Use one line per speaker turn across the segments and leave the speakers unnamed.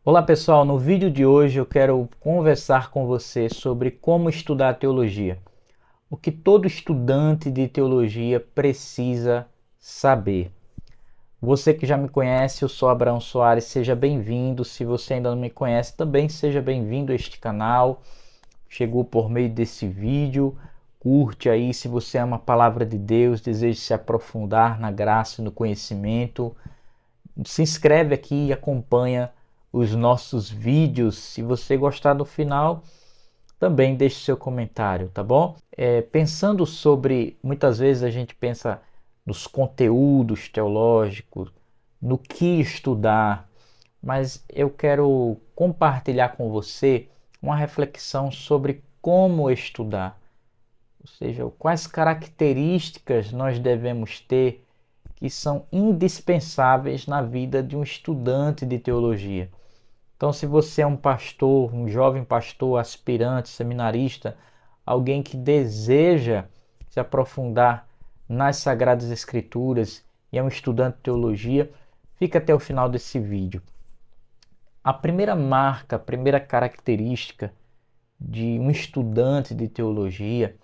Olá pessoal, no vídeo de hoje eu quero conversar com você sobre como estudar teologia. O que todo estudante de teologia precisa saber. Você que já me conhece, eu sou Abraão Soares, seja bem-vindo. Se você ainda não me conhece, também seja bem-vindo a este canal. Chegou por meio desse vídeo, curte aí. Se você ama a palavra de Deus, deseja se aprofundar na graça e no conhecimento, se inscreve aqui e acompanha os nossos vídeos. Se você gostar do final, também deixe seu comentário, tá bom? Pensando sobre, muitas vezes a gente pensa nos conteúdos teológicos, no que estudar, mas eu quero compartilhar com você uma reflexão sobre como estudar, ou seja, quais características nós devemos ter que são indispensáveis na vida de um estudante de teologia. Então, se você é um pastor, um jovem pastor, aspirante, seminarista, alguém que deseja se aprofundar nas Sagradas Escrituras e é um estudante de teologia, fica até o final desse vídeo. A primeira marca, a primeira característica de um estudante de teologia,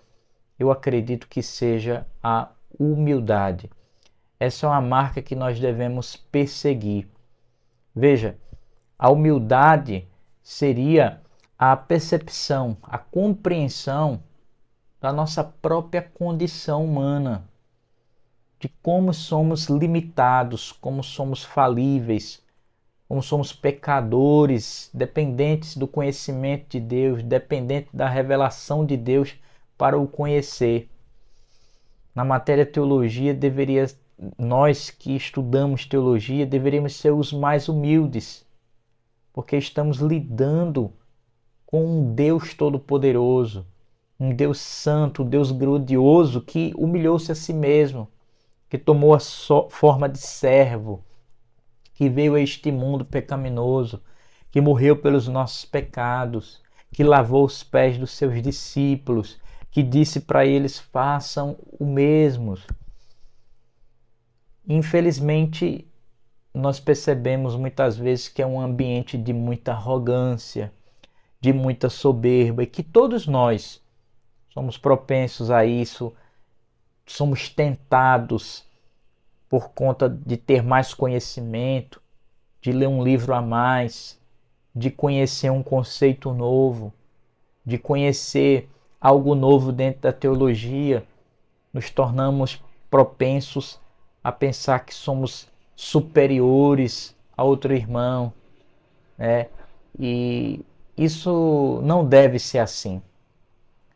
eu acredito que seja a humildade. Essa é uma marca que nós devemos perseguir. Veja, a humildade seria a percepção, a compreensão da nossa própria condição humana, de como somos limitados, como somos falíveis, como somos pecadores, dependentes do conhecimento de Deus, dependentes da revelação de Deus para o conhecer. Na matéria teologia, nós que estudamos teologia, deveríamos ser os mais humildes, porque estamos lidando com um Deus todo-poderoso, um Deus santo, um Deus glorioso que humilhou-se a si mesmo, que tomou a forma de servo, que veio a este mundo pecaminoso, que morreu pelos nossos pecados, que lavou os pés dos seus discípulos, que disse para eles: façam o mesmo. Infelizmente, nós percebemos muitas vezes que é um ambiente de muita arrogância, de muita soberba, e que todos nós somos propensos a isso, somos tentados por conta de ter mais conhecimento, de ler um livro a mais, de conhecer um conceito novo, de conhecer algo novo dentro da teologia. Nos tornamos propensos a pensar que somos superiores a outro irmão, né? E isso não deve ser assim.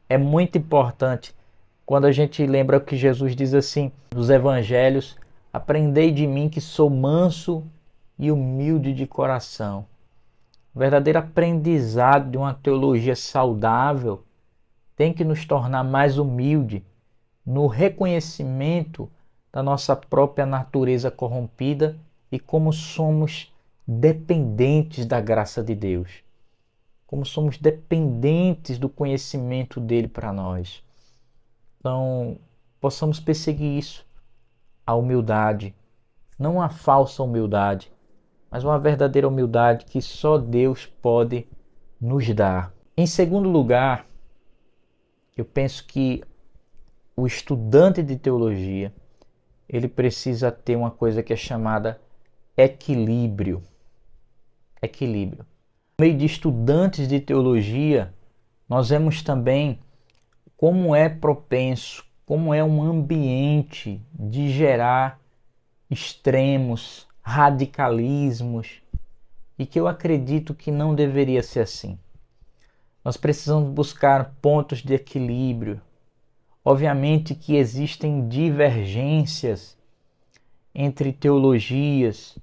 É muito importante quando a gente lembra que Jesus diz assim nos evangelhos: aprendei de mim que sou manso e humilde de coração. O verdadeiro aprendizado de uma teologia saudável tem que nos tornar mais humilde no reconhecimento da nossa própria natureza corrompida e como somos dependentes da graça de Deus, como somos dependentes do conhecimento dele para nós. Então, possamos perseguir isso, a humildade, não a falsa humildade, mas uma verdadeira humildade que só Deus pode nos dar. Em segundo lugar, eu penso que o estudante de teologia, ele precisa ter uma coisa que é chamada equilíbrio. Equilíbrio. No meio de estudantes de teologia, nós vemos também como é propenso, como é um ambiente de gerar extremos, radicalismos, e que eu acredito que não deveria ser assim. Nós precisamos buscar pontos de equilíbrio. Obviamente que existem divergências entre teologias,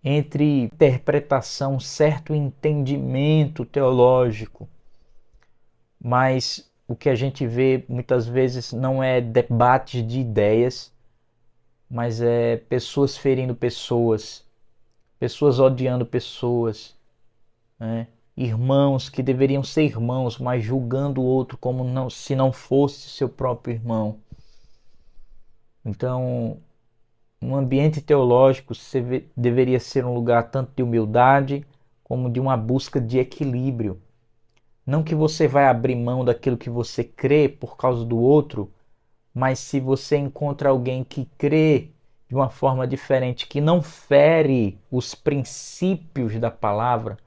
entre interpretação, certo entendimento teológico, mas o que a gente vê muitas vezes não é debates de ideias, mas é pessoas ferindo pessoas, pessoas odiando pessoas, né? Irmãos que deveriam ser irmãos, mas julgando o outro como se não fosse seu próprio irmão. Então, um ambiente teológico deveria ser um lugar tanto de humildade como de uma busca de equilíbrio. Não que você vai abrir mão daquilo que você crê por causa do outro, mas se você encontra alguém que crê de uma forma diferente, que não fere os princípios da palavra,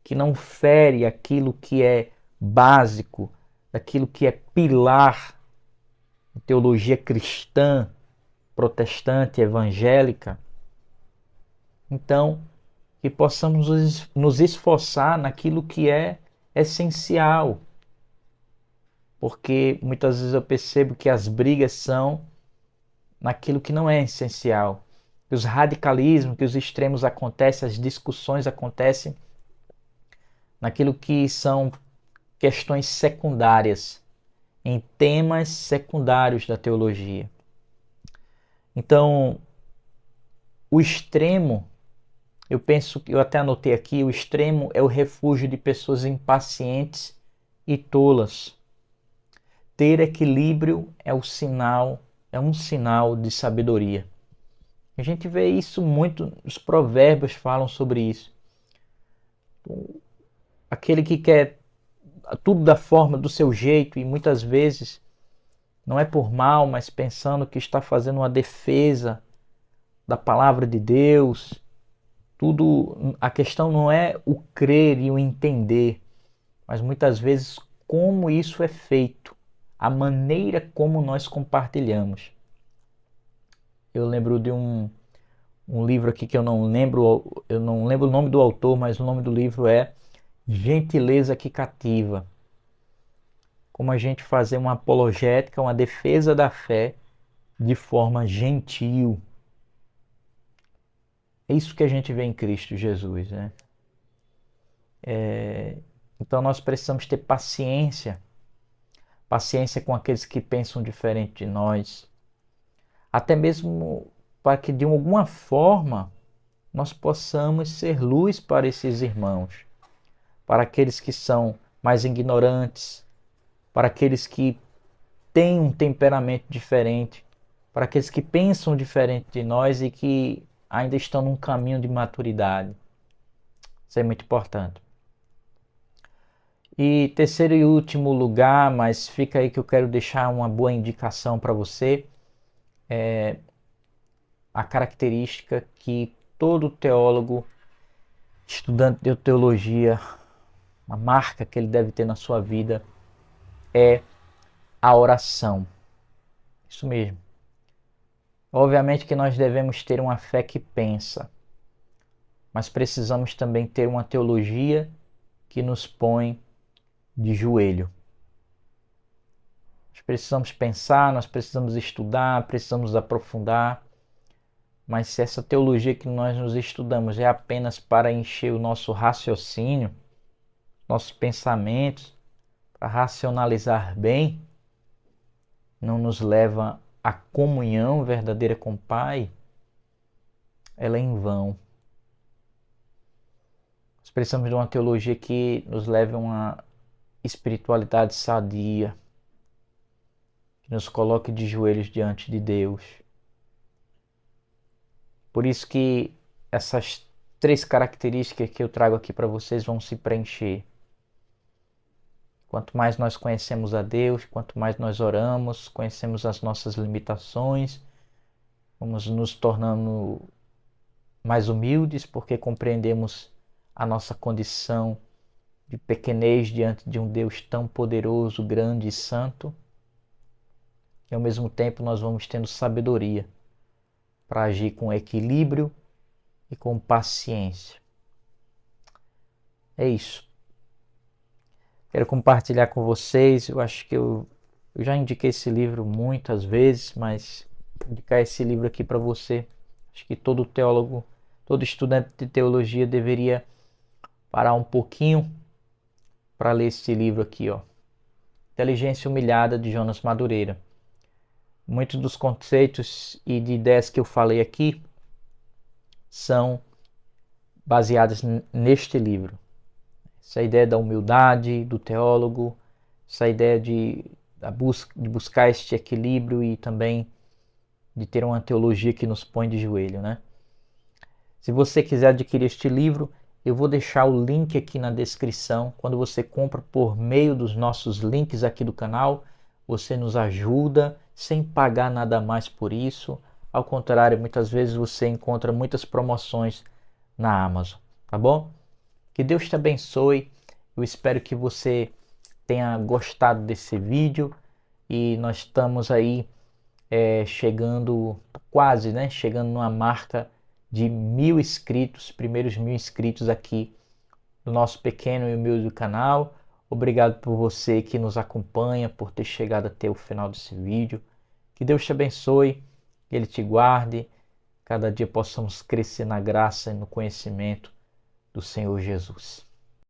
que não fere aquilo que é básico, aquilo que é pilar da teologia cristã, protestante, evangélica, então que possamos nos esforçar naquilo que é essencial, porque muitas vezes eu percebo que as brigas são naquilo que não é essencial, que os radicalismos, que os extremos acontecem, as discussões acontecem naquilo que são questões secundárias, em temas secundários da teologia. Então, o extremo, eu penso, eu até anotei aqui, o extremo é o refúgio de pessoas impacientes e tolas. Ter equilíbrio é um sinal de sabedoria. A gente vê isso muito, os provérbios falam sobre isso. Aquele que quer tudo da forma, do seu jeito, e muitas vezes não é por mal, mas pensando que está fazendo uma defesa da palavra de Deus. Tudo, a questão não é o crer e o entender, mas muitas vezes como isso é feito, a maneira como nós compartilhamos. Eu lembro de um livro aqui que eu não lembro o nome do autor, mas o nome do livro é Gentileza que Cativa. Como a gente fazer uma apologética, uma defesa da fé de forma gentil. É isso que a gente vê em Cristo Jesus, né? Então nós precisamos ter paciência com aqueles que pensam diferente de nós, até mesmo para que de alguma forma nós possamos ser luz para esses irmãos, para aqueles que são mais ignorantes, para aqueles que têm um temperamento diferente, para aqueles que pensam diferente de nós e que ainda estão num caminho de maturidade. Isso é muito importante. E terceiro e último lugar, mas fica aí que eu quero deixar uma boa indicação para você, é a característica que todo teólogo, estudante de teologia, a marca que ele deve ter na sua vida é a oração. Isso mesmo. Obviamente que nós devemos ter uma fé que pensa, mas precisamos também ter uma teologia que nos põe de joelho. Nós precisamos pensar, nós precisamos estudar, precisamos aprofundar, mas se essa teologia que nós nos estudamos é apenas para encher o nosso raciocínio, nossos pensamentos, para racionalizar bem, não nos leva à comunhão verdadeira com o Pai, ela é em vão. Nós precisamos de uma teologia que nos leve a uma espiritualidade sadia, que nos coloque de joelhos diante de Deus. Por isso que essas 3 características que eu trago aqui para vocês vão se preencher. Quanto mais nós conhecemos a Deus, quanto mais nós oramos, conhecemos as nossas limitações, vamos nos tornando mais humildes porque compreendemos a nossa condição de pequenez diante de um Deus tão poderoso, grande e santo. E ao mesmo tempo nós vamos tendo sabedoria para agir com equilíbrio e com paciência. É isso. Quero compartilhar com vocês, eu acho que eu já indiquei esse livro muitas vezes, mas vou indicar esse livro aqui para você. Acho que todo teólogo, todo estudante de teologia deveria parar um pouquinho para ler esse livro aqui, ó. Inteligência Humilhada, de Jonas Madureira. Muitos dos conceitos e de ideias que eu falei aqui são baseadas neste livro. Essa ideia da humildade do teólogo, essa ideia de buscar este equilíbrio e também de ter uma teologia que nos põe de joelho, né? Se você quiser adquirir este livro, Eu vou deixar o link aqui na descrição. Quando você compra por meio dos nossos links aqui do canal, você nos ajuda sem pagar nada mais por isso. Ao contrário, muitas vezes você encontra muitas promoções na Amazon, tá bom? Que Deus te abençoe. Eu espero que você tenha gostado desse vídeo e nós estamos aí chegando quase, né? Chegando numa marca de 1.000 inscritos, primeiros 1.000 inscritos aqui no nosso pequeno e humilde canal. Obrigado por você que nos acompanha, por ter chegado até o final desse vídeo. Que Deus te abençoe, que Ele te guarde. Cada dia possamos crescer na graça e no conhecimento do Senhor Jesus.